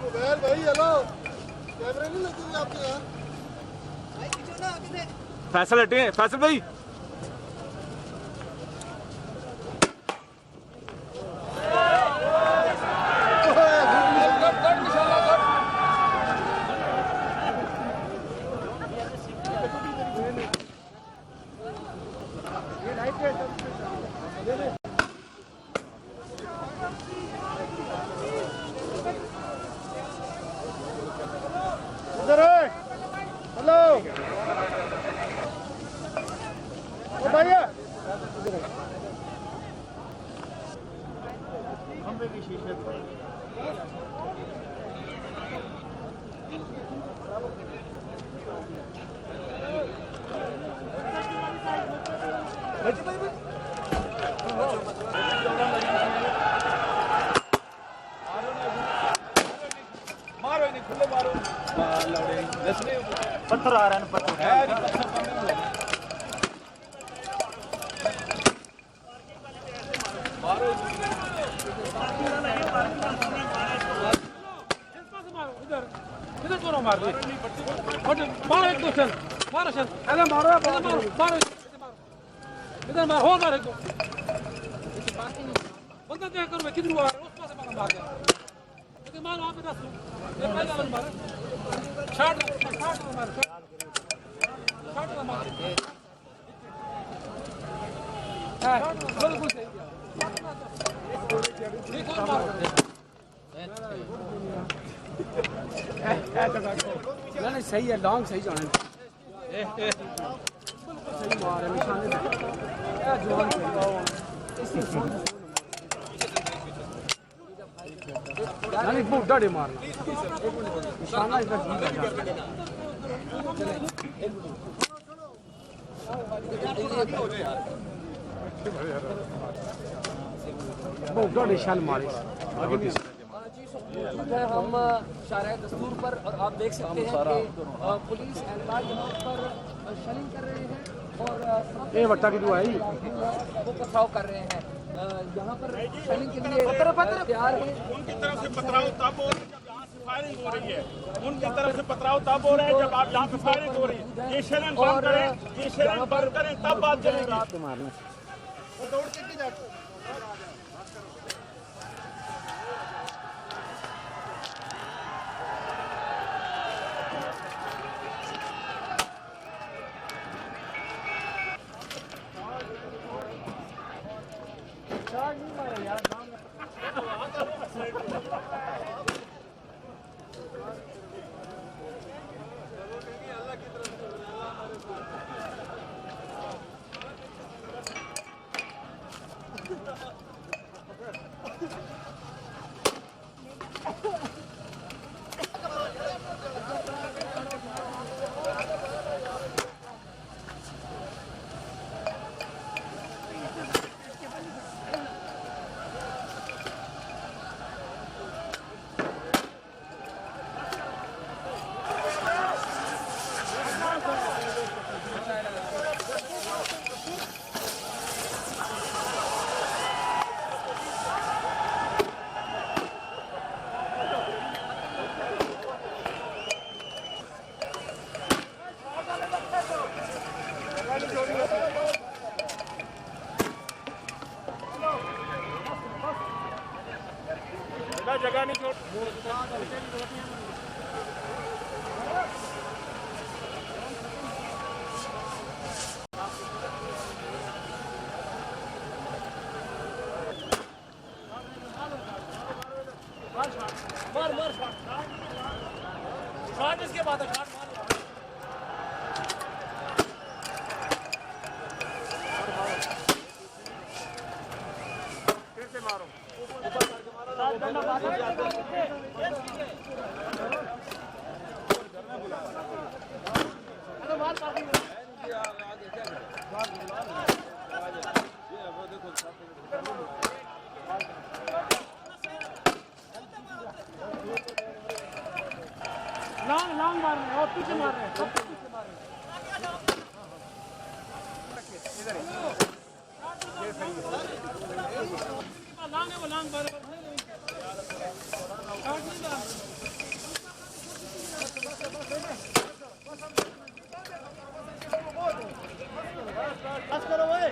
Mobile भाई hello कैमरे नहीं लगेंगे आपके यहाँ फैसल हटे फैसल भाई पत्थर आ रहा है पत्थर इधर दोनों मार दे मारो एक दो चल मारो चल अरे मारो मारो मारो इधर मार हो मार एक दो बंदा देख कर मैं किधर आ रहा हूं उस पास मार दिया लेकिन मार वहां पे दस ये पहला वाला मार शॉट मार शॉट मार हां बिल्कुल सही ठीक है मार नहीं सही है लॉन्ग सही जाने सही मार है निशाने जवान नहीं बहुत डरे मारना निशाना इधर ठीक है बहुत निशान मारे हम शाराय दस्तूर पर और आप देख सकते हैं कि पुलिस एहलकार यहाँ पर शलिंग कर रहे हैं और ये वट्टा की दुआ है वो पथराव कर रहे हैं यहाँ पर शलिंग के लिए तैयार है। उनकी तरफ से पथराव तब हो रहा है जब यहाँ से फायरिंग हो रही है। उनकी तरफ से पथराव तब हो रहा है जब आप यहाँ पे फायरिंग हो रही है। ये शरण बंद करें, ये शरण बंद करें तब बात चलेगी। जगह नहीं छोड़ मार शॉट इसके बाद शॉट मार फिर से मारो। लॉन्ग मार रहे हैं और पीछे मार रहे हैं सब पीछे मार रहे हैं। लॉन्ग है वो लॉन्ग मार रहे हैं। बस करो भाई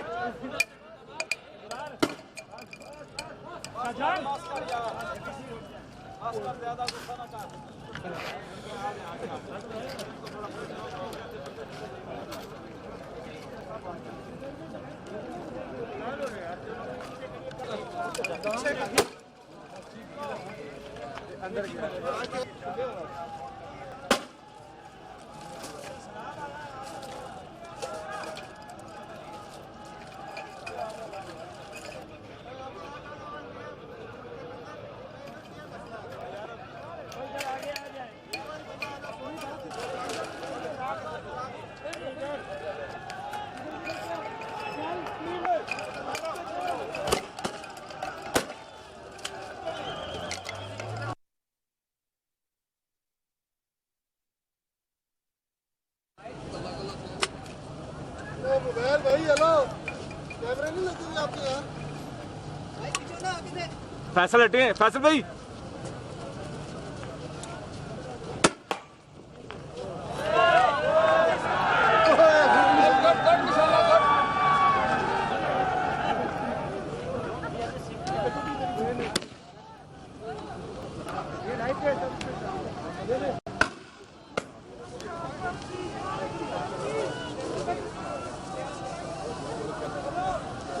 मोबाइल भाई हेलो कैमरे नहीं लगे हुए आपके यहाँ फैसल हटे फैसल भाई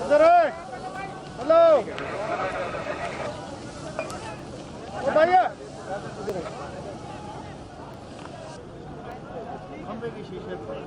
इधर है हेलो ओ भैया खंबे की शीशे पर